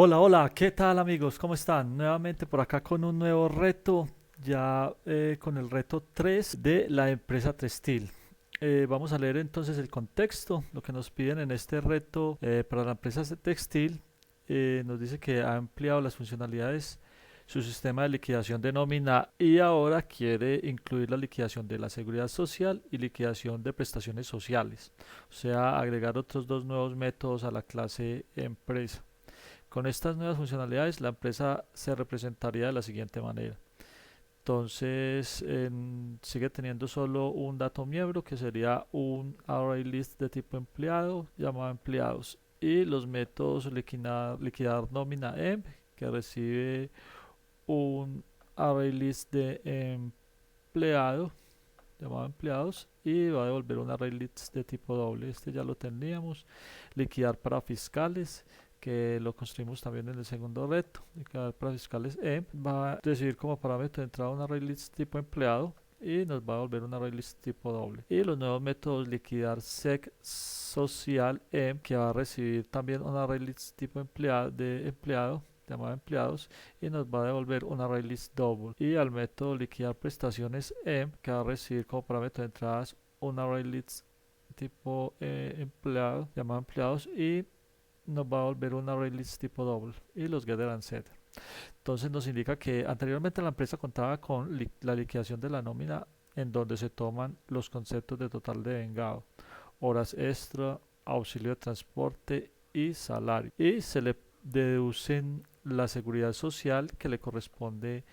Hola, hola, ¿qué tal amigos? ¿Cómo están? Nuevamente por acá con un nuevo reto, ya con el reto 3 de la empresa textil. Vamos a leer entonces el contexto, lo que nos piden en este reto para la empresa textil. Nos dice que ha ampliado las funcionalidades, su sistema de liquidación de nómina y ahora quiere incluir la liquidación de la seguridad social y liquidación de prestaciones sociales, o sea, agregar otros dos nuevos métodos a la clase empresa. Con estas nuevas funcionalidades, la empresa se representaría de la siguiente manera. Entonces, sigue teniendo solo un dato miembro que sería un array list de tipo empleado llamado empleados y los métodos liquidar nómina emp que recibe un array list de empleado llamado empleados y va a devolver un array list de tipo doble. Este ya lo teníamos. Liquidar para fiscales, que lo construimos también en el segundo reto. Liquidar para fiscales emp va a recibir como parámetro de entrada un array list tipo empleado y nos va a devolver un array list tipo doble. Y los nuevos métodos liquidar sec social emp que va a recibir también un array list tipo empleado de empleado llamado empleados y nos va a devolver un array list double y al método liquidar prestaciones emp que va a recibir como parámetro de entradas un array list tipo empleado llamado empleados y nos va a volver un array list tipo double y los getter and setter. Entonces nos indica que anteriormente la empresa contaba con la liquidación de la nómina en donde se toman los conceptos de total de vengado, horas extra, auxilio de transporte y salario y se le deducen la seguridad social que le corresponde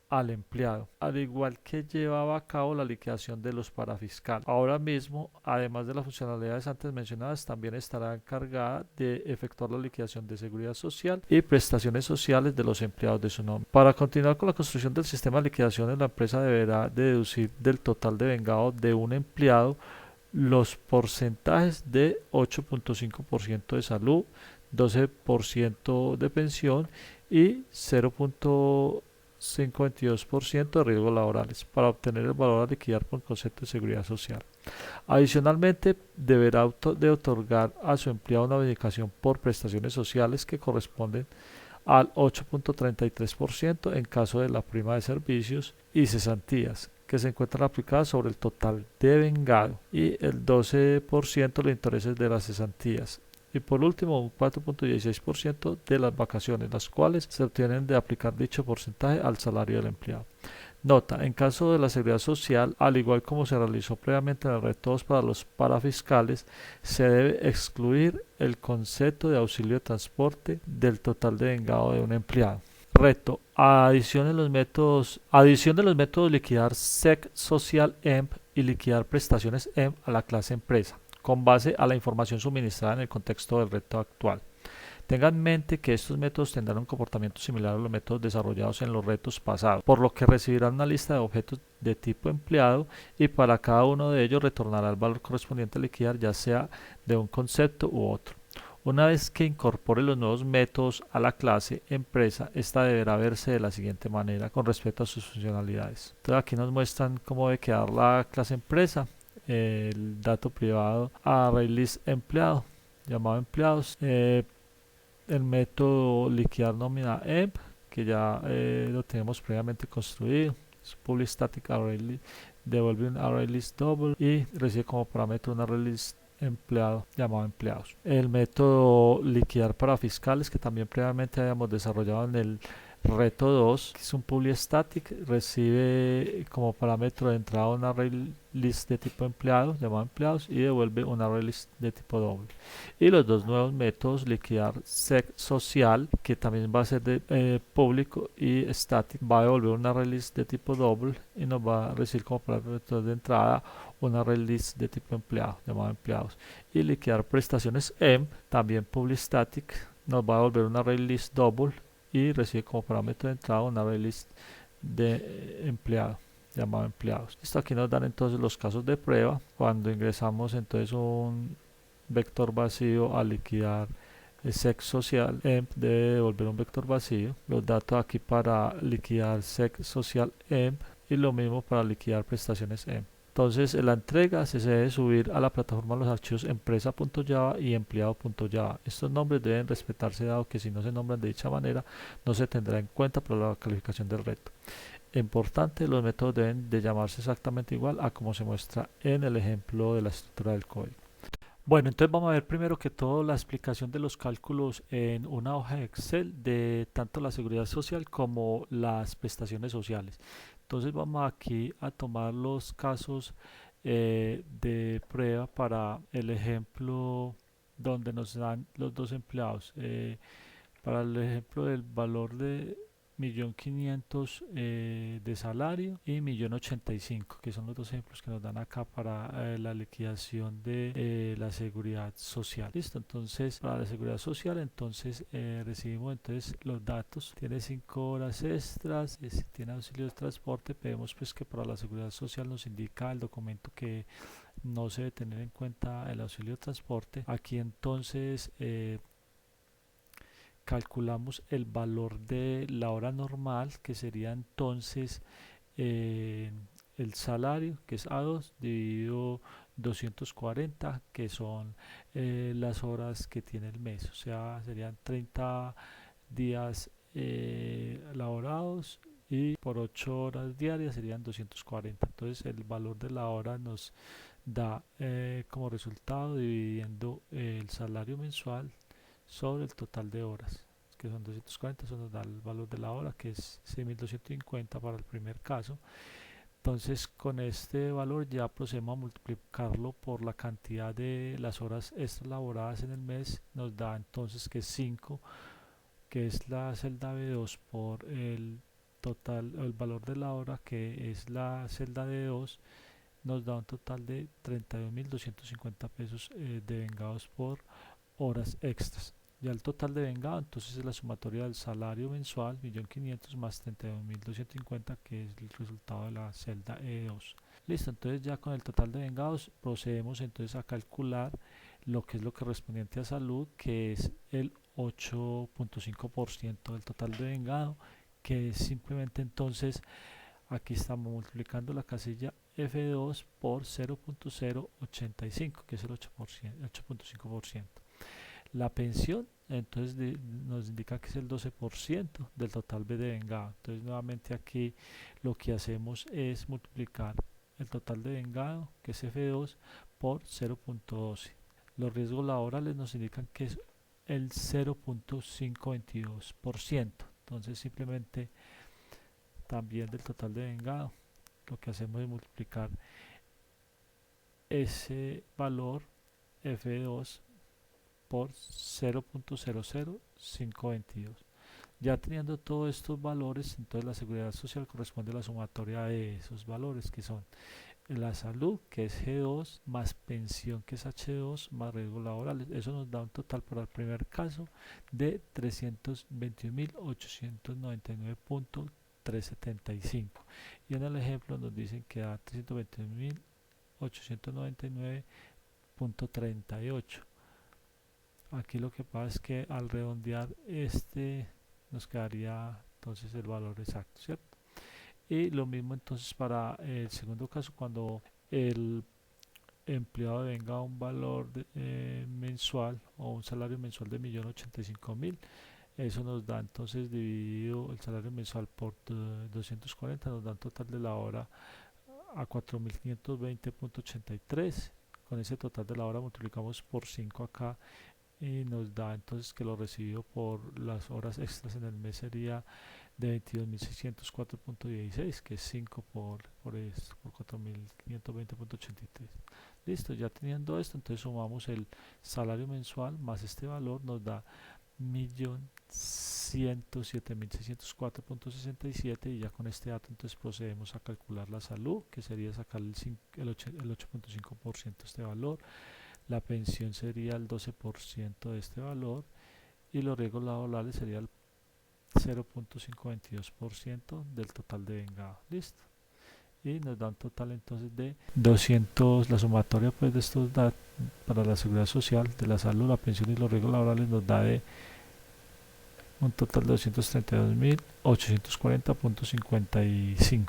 al empleado, al igual que llevaba a cabo la liquidación de los parafiscales. Ahora mismo, además de las funcionalidades antes mencionadas, también estará encargada de efectuar la liquidación de seguridad social y prestaciones sociales de los empleados de su nombre. Para continuar con la construcción del sistema de liquidaciones, la empresa deberá deducir del total de vengado de un empleado los porcentajes de 8.5% de salud, 12% de pensión y 0.522% de riesgos laborales para obtener el valor a liquidar por concepto de seguridad social. Adicionalmente, deberá de otorgar a su empleado una bonificación por prestaciones sociales que corresponden al 8.33% en caso de la prima de servicios y cesantías que se encuentran aplicadas sobre el total de vengado y el 12% de intereses de las cesantías y por último un 4.16% de las vacaciones, las cuales se obtienen de aplicar dicho porcentaje al salario del empleado. Nota, en caso de la seguridad social, al igual como se realizó previamente en el reto 2 para los parafiscales, se debe excluir el concepto de auxilio de transporte del total de vengado de un empleado. Reto, adición de los métodos liquidar SEC social EMP y liquidar prestaciones EMP a la clase empresa, con base a la información suministrada en el contexto del reto actual. Tenga en mente que estos métodos tendrán un comportamiento similar a los métodos desarrollados en los retos pasados, por lo que recibirán una lista de objetos de tipo empleado y para cada uno de ellos retornará el valor correspondiente a liquidar, ya sea de un concepto u otro. Una vez que incorpore los nuevos métodos a la clase empresa, esta deberá verse de la siguiente manera con respecto a sus funcionalidades. Entonces aquí nos muestran cómo debe quedar la clase empresa, el dato privado array list empleado, llamado empleados, el método liquidar nómina emp, que ya lo tenemos previamente construido, es public static array list, devuelve un array list double y recibe como parámetro un array list empleado llamado empleados. El método liquidar para fiscales que también previamente habíamos desarrollado en el reto 2, que es un public static, recibe como parámetro de entrada un array list de tipo empleado llamado empleados y devuelve un array list de tipo doble. Y los dos nuevos métodos liquidar sec social, que también va a ser de público, y static, va a devolver un array list de tipo doble y nos va a recibir como parámetro de entrada un array list de tipo empleado llamado empleados. Y liquidar prestaciones emp, también public static, nos va a devolver un array list double y recibe como parámetro de entrada un array list de empleado llamado empleados. Esto aquí nos dan entonces los casos de prueba cuando ingresamos entonces un vector vacío a liquidar el sec social emp debe devolver un vector vacío, los datos aquí para liquidar sec social emp y lo mismo para liquidar prestaciones emp. Entonces, en la entrega se debe subir a la plataforma los archivos empresa.java y empleado.java. Estos nombres deben respetarse dado que si no se nombran de dicha manera no se tendrá en cuenta para la calificación del reto. Importante, los métodos deben de llamarse exactamente igual a como se muestra en el ejemplo de la estructura del código. Bueno, entonces vamos a ver primero que todo la explicación de los cálculos en una hoja de Excel de tanto la seguridad social como las prestaciones sociales. Entonces vamos aquí a tomar los casos de prueba para el ejemplo donde nos dan los dos empleados. Para el ejemplo del valor de 1.500.000 de salario y 1.085.000, que son los dos ejemplos que nos dan acá para la liquidación de la seguridad social. Listo, entonces para la seguridad social entonces recibimos entonces los datos, tiene 5 horas extras, si tiene auxilio de transporte, vemos pues que para la seguridad social nos indica el documento que no se debe tener en cuenta el auxilio de transporte. Aquí entonces calculamos el valor de la hora normal, que sería entonces el salario, que es A2, dividido 240, que son las horas que tiene el mes, o sea, serían 30 días laborados y por 8 horas diarias serían 240. Entonces el valor de la hora nos da como resultado dividiendo el salario mensual sobre el total de horas, que son 240. Eso nos da el valor de la hora, que es 6.250 para el primer caso. Entonces con este valor ya procedemos a multiplicarlo por la cantidad de las horas extras laboradas en el mes. Nos da entonces que es 5, que es la celda B2, por el total, el valor de la hora, que es la celda D2, nos da un total de 32.250 pesos devengados por horas extras. Ya el total de vengado entonces es la sumatoria del salario mensual 1.500.000 más 32.250, que es el resultado de la celda E2. Listo, entonces ya con el total de vengados procedemos entonces a calcular lo que es lo correspondiente a salud, que es el 8.5% del total de vengado, que es simplemente entonces aquí estamos multiplicando la casilla F2 por 0.085, que es el 8.5%. La pensión entonces nos indica que es el 12% del total de vengado. Entonces nuevamente aquí lo que hacemos es multiplicar el total de vengado, que es F2, por 0.12. Los riesgos laborales nos indican que es el 0.522%. Entonces simplemente también del total de vengado lo que hacemos es multiplicar ese valor F2 por 0.00522. Ya teniendo todos estos valores, entonces la seguridad social corresponde a la sumatoria de esos valores, que son la salud, que es G2, más pensión, que es H2, más riesgos laborales. Eso nos da un total para el primer caso de 321.899.375. Y en el ejemplo nos dicen que da 321.899.38. Aquí lo que pasa es que al redondear nos quedaría entonces el valor exacto, ¿cierto? Y lo mismo entonces para el segundo caso, cuando el empleado venga a un valor mensual o un salario mensual de 1.085.000, eso nos da entonces dividido el salario mensual por 240, nos da un total de la hora a 4.520.83. Con ese total de la hora multiplicamos por 5 acá y nos da entonces que lo recibido por las horas extras en el mes sería de 22.604.16, que es 5 por 4.520.83. Listo, ya teniendo esto, entonces sumamos el salario mensual más este valor, nos da 1.107.604.67, y ya con este dato entonces procedemos a calcular la salud, que sería sacar el 8.5% de este valor. La pensión sería el 12% de este valor y los riesgos laborales sería el 0.522% del total de vengado. Listo. Y nos da un total entonces de 200, la sumatoria pues de estos datos para la seguridad social, de la salud, la pensión y los riesgos laborales nos da de un total de 232.840.55.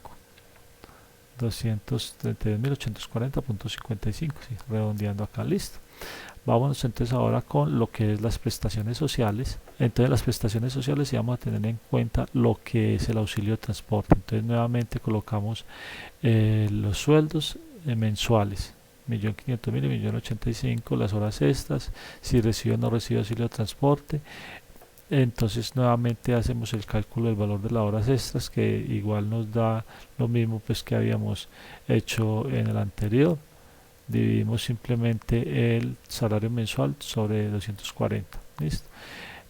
232.840.55, sí, redondeando acá, listo. Vámonos entonces ahora con lo que es las prestaciones sociales. Entonces las prestaciones sociales sí vamos a tener en cuenta lo que es el auxilio de transporte. Entonces nuevamente colocamos los sueldos mensuales, 1.500.000 y 1.085.000, las horas extras, si recibe o no recibe auxilio de transporte. Entonces nuevamente hacemos el cálculo del valor de las horas extras, que igual nos da lo mismo pues que habíamos hecho en el anterior. Dividimos simplemente el salario mensual sobre 240. ¿Listo?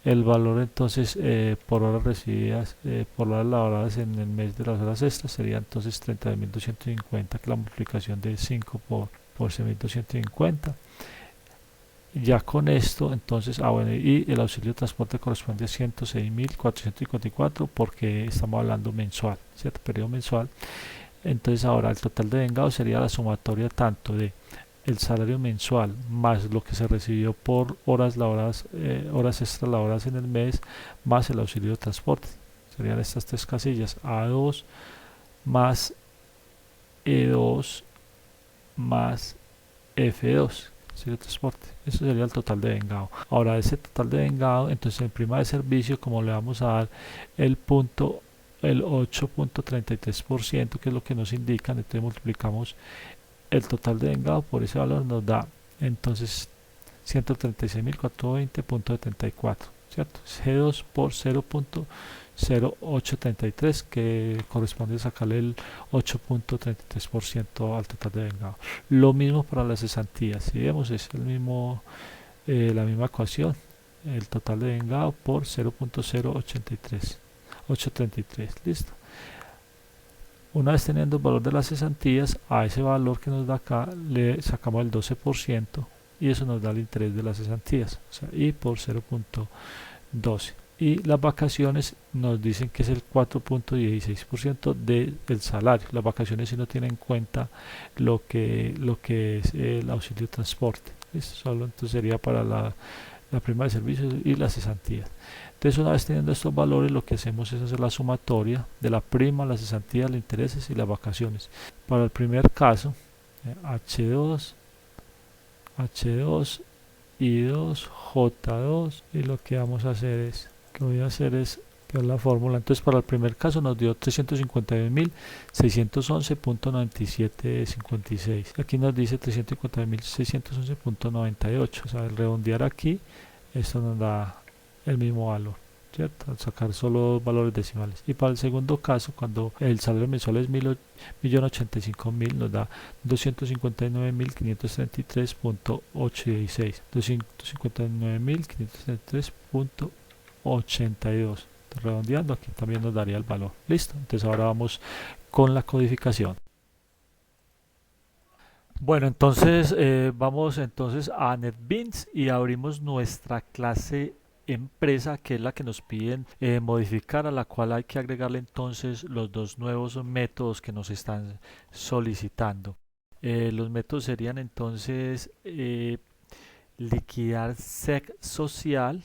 El valor entonces por horas recibidas, por horas laboradas en el mes de las horas extras sería entonces 30.250, que la multiplicación de 5 por 6.250. Ya con esto, entonces, bueno, y el auxilio de transporte corresponde a 106.454 porque estamos hablando mensual, ¿cierto? Periodo mensual. Entonces ahora el total de vengado sería la sumatoria tanto de el salario mensual más lo que se recibió por horas laboradas, horas extra laboradas en el mes, más el auxilio de transporte. Serían estas tres casillas: A2 más E2 más F2, auxilio de transporte. Eso sería el total de vengado. Ahora ese total de vengado, entonces en prima de servicio, como le vamos a dar el punto, el 8.33%, que es lo que nos indican, entonces multiplicamos el total de vengado por ese valor, nos da entonces 136.420.74, ¿cierto? G2 por 0.0833, que corresponde a sacarle el 8.33% al total de vengado. Lo mismo para las cesantías, si vemos es el mismo, la misma ecuación, el total de vengado por 0.0833, listo. Una vez teniendo el valor de las cesantías, a ese valor que nos da acá le sacamos el 12% y eso nos da el interés de las cesantías, o sea, y por 0.12. Y las vacaciones nos dicen que es el 4.16% del salario. Las vacaciones si no tienen en cuenta lo que es el auxilio de transporte. ¿Listo? Solo entonces sería para la prima de servicios y las cesantías. Entonces una vez teniendo estos valores, lo que hacemos es hacer la sumatoria de la prima, las cesantías, los intereses y las vacaciones. Para el primer caso, H2, H2, I2, J2, y lo que vamos a hacer es, que voy a hacer es la fórmula. Entonces para el primer caso nos dio 351.611.9756. Aquí nos dice 351.611.98. O sea, al redondear aquí, esto nos da el mismo valor, ¿cierto? Al sacar solo dos valores decimales. Y para el segundo caso, cuando el salario mensual es 1.085.000, nos da 259.533.86. 259.533.82. Redondeando, aquí también nos daría el valor. Listo. Entonces ahora vamos con la codificación. Bueno, entonces vamos entonces a NetBeans y abrimos nuestra clase empresa, que es la que nos piden modificar, a la cual hay que agregarle entonces los dos nuevos métodos que nos están solicitando. Los métodos serían entonces liquidar sec social,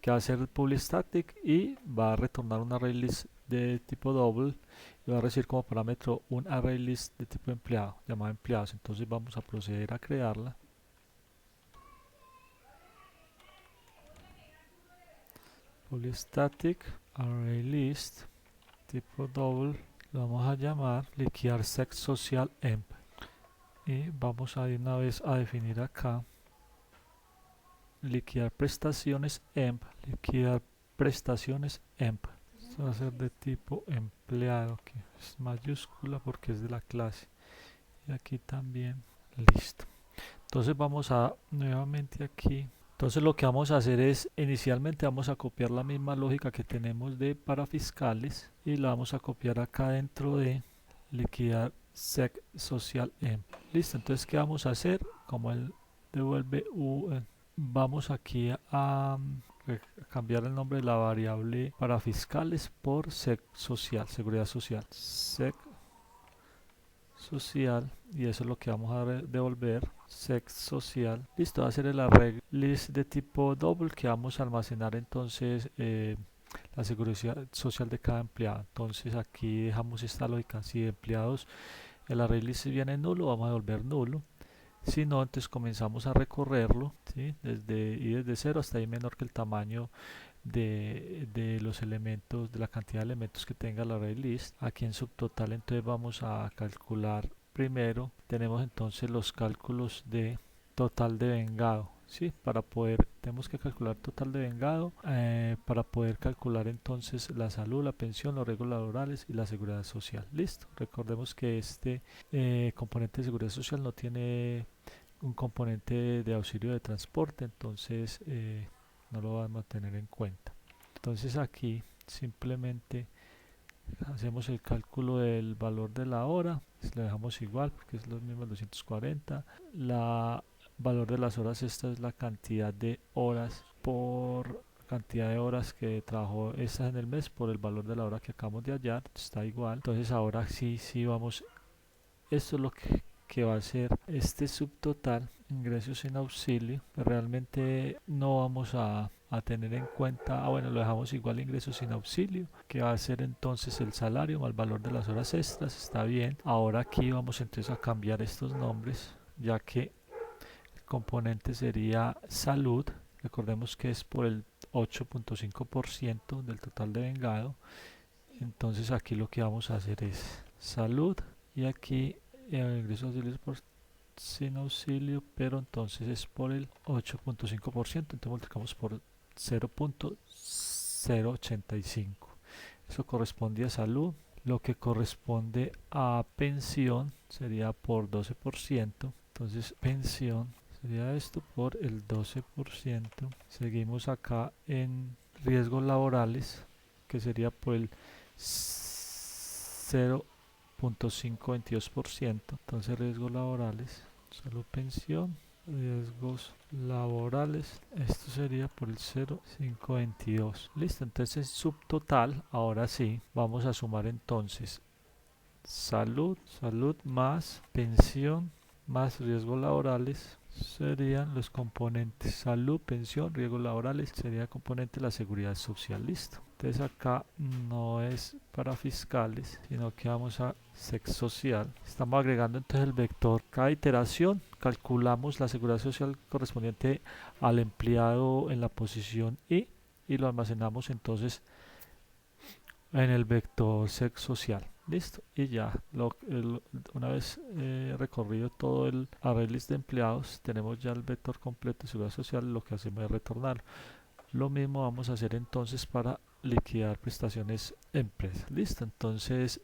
que va a ser public static y va a retornar un array list de tipo double y va a recibir como parámetro un array list de tipo empleado, llamado empleados. Entonces vamos a proceder a crearla. Public static array list tipo double, lo vamos a llamar liquidar sec social emp, y vamos a ir una vez a definir acá liquidar prestaciones emp, liquidar prestaciones emp. Esto va a ser de tipo empleado, que es mayúscula porque es de la clase, y aquí también, listo. Entonces vamos a nuevamente aquí. Entonces lo que vamos a hacer es, inicialmente vamos a copiar la misma lógica que tenemos de para fiscales y la vamos a copiar acá dentro de liquidar sec social emp. Listo, entonces ¿qué vamos a hacer? Como él devuelve vamos aquí a cambiar el nombre de la variable para fiscales por sec social, seguridad social, sec social, y eso es lo que vamos a devolver, sec social. Listo, va a ser el array list de tipo double, que vamos a almacenar entonces la seguridad social de cada empleado. Entonces aquí dejamos esta lógica. Si empleados el array list viene nulo, vamos a devolver nulo. Si no, entonces comenzamos a recorrerlo, ¿sí? Desde 0 hasta ahí menor que el tamaño de los elementos, de la cantidad de elementos que tenga el array list. Aquí en subtotal entonces vamos a calcular primero, tenemos entonces los cálculos de total de vengado, ¿sí? Tenemos que calcular total de vengado para poder calcular entonces la salud, la pensión, los riesgos laborales y la seguridad social. Listo. Recordemos que este componente de seguridad social no tiene un componente de auxilio de transporte, entonces no lo vamos a tener en cuenta. Entonces aquí simplemente hacemos el cálculo del valor de la hora, lo dejamos igual porque es lo mismo 240. La valor de las horas, esta es la cantidad de horas por cantidad de horas que trabajó esta en el mes por el valor de la hora que acabamos de hallar, está igual. Entonces ahora sí vamos, esto es lo que va a ser este subtotal, ingresos sin auxilio. Realmente no vamos a tener en cuenta, bueno, lo dejamos igual ingresos sin auxilio, que va a ser entonces el salario más el valor de las horas extras, está bien. Ahora aquí vamos entonces a cambiar estos nombres, ya que el componente sería salud, recordemos que es por el 8.5% del total de vengado. Entonces aquí lo que vamos a hacer es salud y aquí ingresos auxilios por sin auxilio, pero entonces es por el 8.5%, entonces multiplicamos por 0.085. Eso corresponde a salud. Lo que corresponde a pensión sería por 12%. Entonces pensión sería esto por el 12%. Seguimos acá en riesgos laborales, que sería por el 0.522%. Entonces riesgos laborales, salud, pensión, riesgos laborales, esto sería por el 0.522. Listo, entonces subtotal, ahora sí, vamos a sumar entonces salud más pensión más riesgos laborales serían los componentes salud, pensión, riesgos laborales, sería el componente de la seguridad social. Listo. Entonces acá no es para fiscales, sino que vamos a sec social. Estamos agregando entonces el vector. Cada iteración calculamos la seguridad social correspondiente al empleado en la posición y lo almacenamos entonces en el vector sec social. Listo, y ya una vez recorrido todo el array list de empleados, tenemos ya el vector completo de seguridad social. Lo que hacemos es retornar. Lo mismo vamos a hacer entonces para liquidar prestaciones empresa. Listo, entonces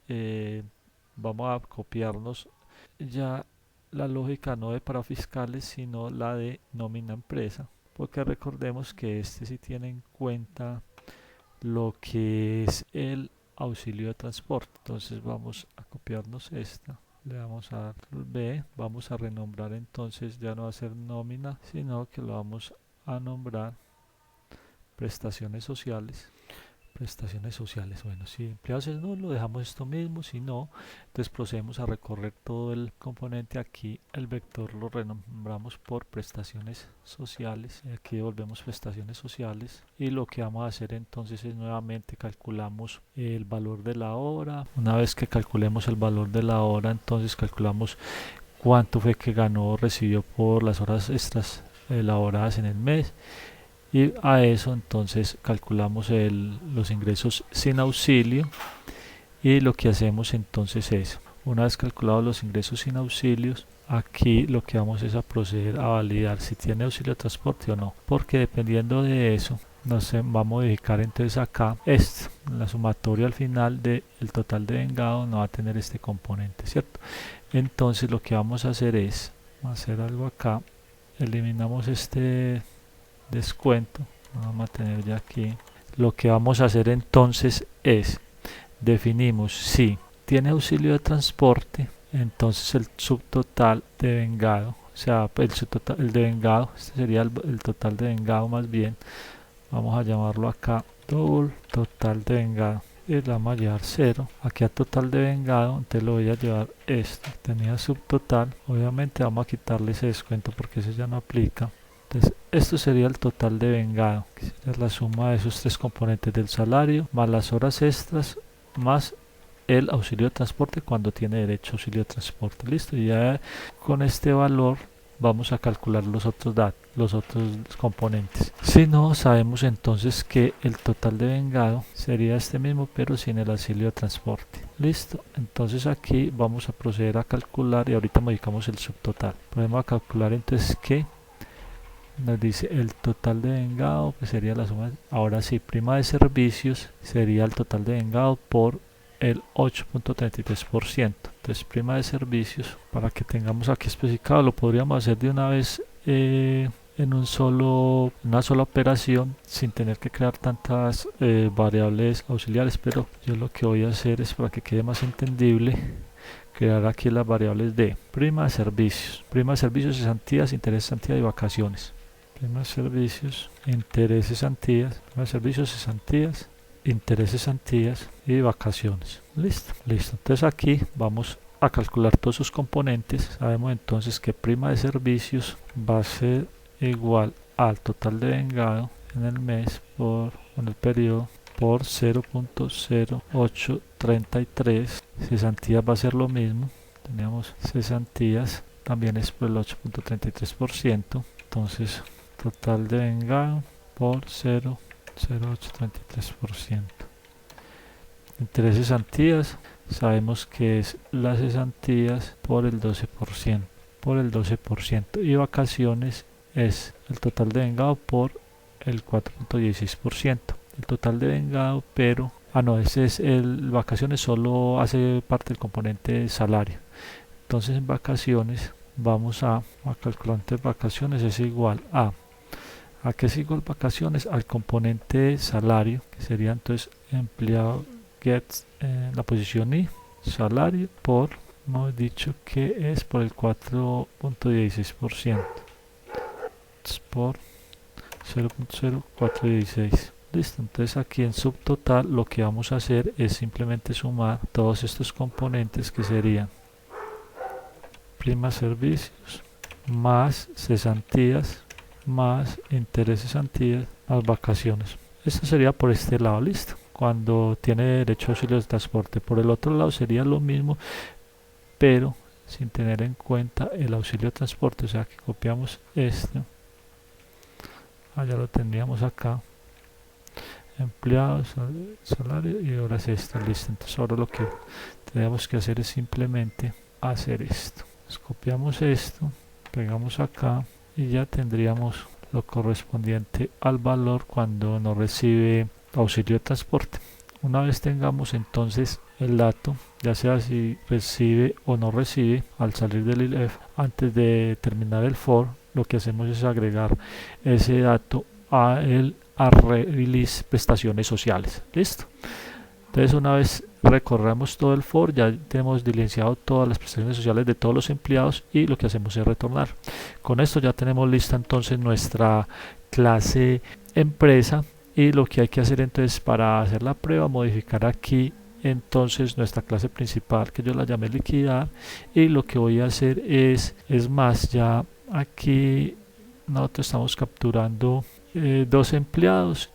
vamos a copiarnos ya la lógica no de parafiscales, sino la de nómina empresa, porque recordemos que este sí tiene en cuenta lo que es el auxilio de transporte. Entonces vamos a copiarnos esta, le vamos a dar B, vamos a renombrar, entonces ya no va a ser nómina, sino que lo vamos a nombrar prestaciones sociales. Prestaciones sociales, bueno, si empleados es nulo, dejamos esto mismo. Si no, entonces procedemos a recorrer todo el componente. Aquí el vector lo renombramos por prestaciones sociales, aquí devolvemos prestaciones sociales, y lo que vamos a hacer entonces es nuevamente calculamos el valor de la hora. Una vez que calculemos el valor de la hora, entonces calculamos cuánto fue que ganó o recibió por las horas extras elaboradas en el mes, y a eso entonces calculamos los ingresos sin auxilio. Y lo que hacemos entonces es, una vez calculados los ingresos sin auxilios, aquí lo que vamos es a proceder a validar si tiene auxilio de transporte o no, porque dependiendo de eso nos va a modificar entonces acá esto, la sumatoria al final del total de vengado no va a tener este componente, ¿cierto? Entonces lo que vamos a hacer es hacer algo acá, eliminamos este descuento, vamos a tener ya aquí. Lo que vamos a hacer entonces es definimos si tiene auxilio de transporte, entonces el subtotal de vengado, o sea, el de vengado, este sería el total de vengado más bien, vamos a llamarlo acá doble total de vengado, y le vamos a llevar 0 aquí a total de vengado. Entonces lo voy a llevar esto, tenía subtotal, obviamente vamos a quitarle ese descuento porque ese ya no aplica. Entonces, esto sería el total de vengado, que sería la suma de esos tres componentes del salario, más las horas extras, más el auxilio de transporte cuando tiene derecho a auxilio de transporte. Listo, y ya con este valor vamos a calcular los otros datos, los otros componentes. Si no, sabemos entonces que el total de vengado sería este mismo, pero sin el auxilio de transporte. Listo, entonces aquí vamos a proceder a calcular y ahorita modificamos el subtotal. Podemos calcular entonces que nos dice el total de vengado, que sería la suma, ahora sí, prima de servicios sería el total de vengado por el 8.33%. Entonces prima de servicios, para que tengamos aquí especificado, lo podríamos hacer de una vez en una sola operación sin tener que crear tantas variables auxiliares, pero yo lo que voy a hacer es, para que quede más entendible, crear aquí las variables de prima de servicios, cesantías, intereses, cesantías y vacaciones. Prima de servicios, intereses, cesantías, prima de servicios, cesantías, intereses, cesantías y vacaciones. Listo. Entonces aquí vamos a calcular todos sus componentes. Sabemos entonces que prima de servicios va a ser igual al total de vengado en el mes en el periodo por 0.0833. Cesantías va a ser lo mismo. Tenemos cesantías, también es por el 8.33%. Entonces total de vengado por 0.0833%. Intereses, cesantías, sabemos que es las cesantías por el 12%, y vacaciones es el total de vengado por el 4.16%. El total de vengado, pero ese es el vacaciones, solo hace parte del componente salario. Entonces en vacaciones vamos a calcular, entre vacaciones es igual ¿a qué es igual vacaciones? Al componente salario, que sería entonces empleado gets la posición I, salario, por, hemos dicho que es por el 4.16%, por 0.0416. Listo, entonces aquí en subtotal lo que vamos a hacer es simplemente sumar todos estos componentes, que serían prima servicios más cesantías más intereses, cesantías más vacaciones. Esto sería por este lado. Listo, cuando tiene derecho a auxilio de transporte. Por el otro lado sería lo mismo, pero sin tener en cuenta el auxilio de transporte. O sea que copiamos este, ya lo tendríamos acá, empleados, salario y horas extra. Listo, entonces ahora lo que tenemos que hacer es simplemente hacer esto. Entonces, copiamos esto, pegamos acá y ya tendríamos lo correspondiente al valor cuando no recibe auxilio de transporte. Una vez tengamos entonces el dato, ya sea si recibe o no recibe, al salir del ILEF, antes de terminar el for, lo que hacemos es agregar ese dato a el release prestaciones sociales. Listo. Entonces una vez recorremos todo el for, ya tenemos diligenciado todas las prestaciones sociales de todos los empleados y lo que hacemos es retornar. Con esto ya tenemos lista entonces nuestra clase empresa, y lo que hay que hacer entonces para hacer la prueba, modificar aquí entonces nuestra clase principal, que yo la llamé liquidar, y lo que voy a hacer es más, ya aquí nosotros estamos capturando 2 empleados,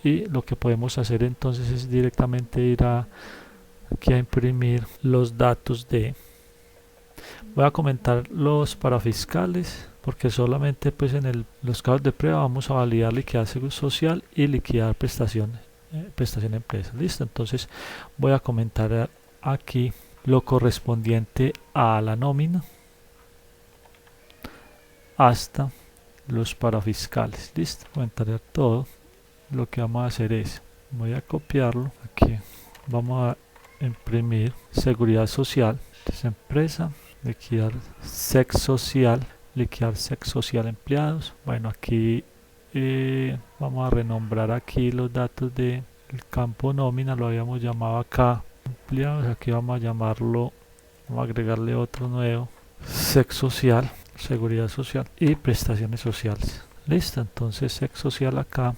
y lo que podemos hacer entonces es directamente ir aquí a imprimir los datos de, voy a comentar los parafiscales, porque solamente pues en los casos de prueba vamos a validar liquidar seguro social y liquidar prestación empresa. Listo, entonces voy a comentar aquí lo correspondiente a la nómina hasta los parafiscales. Listo, comentaré todo. Lo que vamos a hacer es, voy a copiarlo aquí, vamos a imprimir seguridad social, entonces empresa, liquidar social empleados. Bueno, aquí vamos a renombrar aquí los datos del campo nómina, lo habíamos llamado acá empleados, aquí vamos a llamarlo, vamos a agregarle otro nuevo, social, seguridad social y prestaciones sociales. Listo, entonces social acá,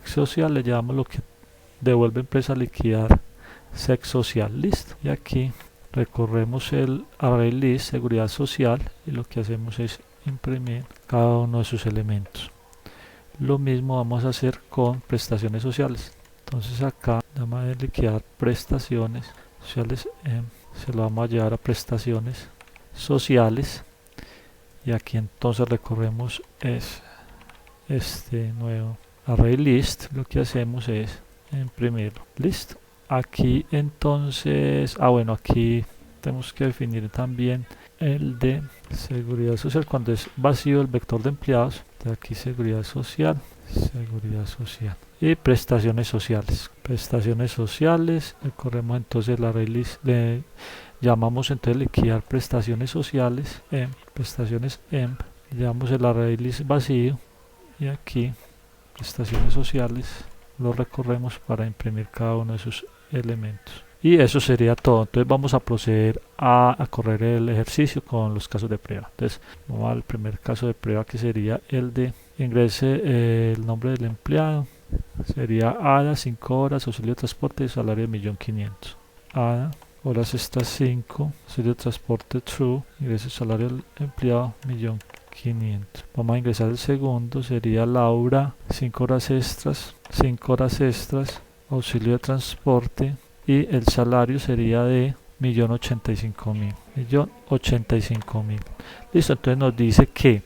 social le llamamos lo que devuelve empresa a liquidar social. Listo, y aquí recorremos el array list seguridad social y lo que hacemos es imprimir cada uno de sus elementos. Lo mismo vamos a hacer con prestaciones sociales. Entonces acá vamos a liquidar prestaciones sociales, se lo vamos a llevar a prestaciones sociales, y aquí entonces recorremos este nuevo array list. Lo que hacemos es imprimirlo, listo. Aquí entonces, bueno, aquí tenemos que definir también el de seguridad social cuando es vacío el vector de empleados. De aquí seguridad social y prestaciones sociales. Prestaciones sociales, recorremos entonces el array list, le llamamos entonces liquidar prestaciones sociales en prestaciones emp, llamamos el array list vacío, y aquí prestaciones sociales lo recorremos para imprimir cada uno de sus elementos. Y eso sería todo. Entonces vamos a proceder a correr el ejercicio con los casos de prueba. Entonces vamos al primer caso de prueba, que sería el de ingrese el nombre del empleado. Sería ADA 5 horas, auxilio de transporte y salario de 1.500.000. ADA, horas extras 5, auxilio de transporte true, ingrese salario del empleado 1.500.000. Vamos a ingresar el segundo, sería Laura 5 horas extras, auxilio de transporte, y el salario sería de 1.085.000. Listo, entonces nos dice que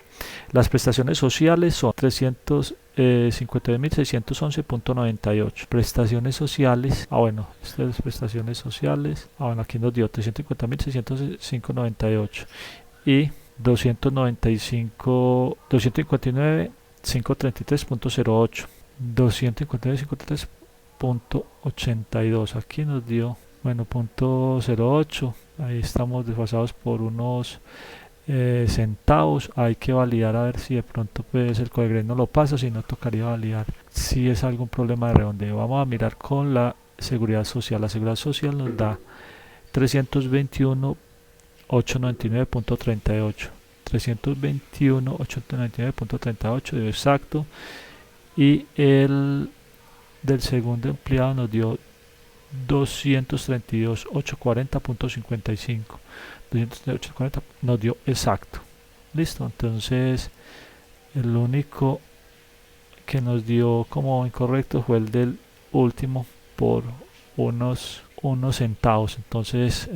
las prestaciones sociales son 352.611.98. Prestaciones sociales, estas es prestaciones sociales, aquí nos dio 350.605.98 y 259.533.08. 259.533.82. Aquí nos dio, punto 08. Ahí estamos desfasados por unos centavos. Hay que validar a ver si de pronto pues el Codegrade no lo pasa, si no tocaría validar si es algún problema de redondeo. Vamos a mirar con la seguridad social. La seguridad social nos da 321.899.38. 321.899.38 de exacto, y el del segundo empleado nos dio 232.840.55. 238.40 nos dio exacto. Listo, entonces el único que nos dio como incorrecto fue el del último por unos centavos. Entonces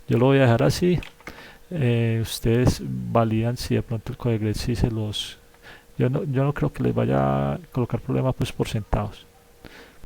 yo lo voy a dejar así. Ustedes validan si de pronto el Codegrade si se los... Yo no creo que les vaya a colocar problemas pues por centavos.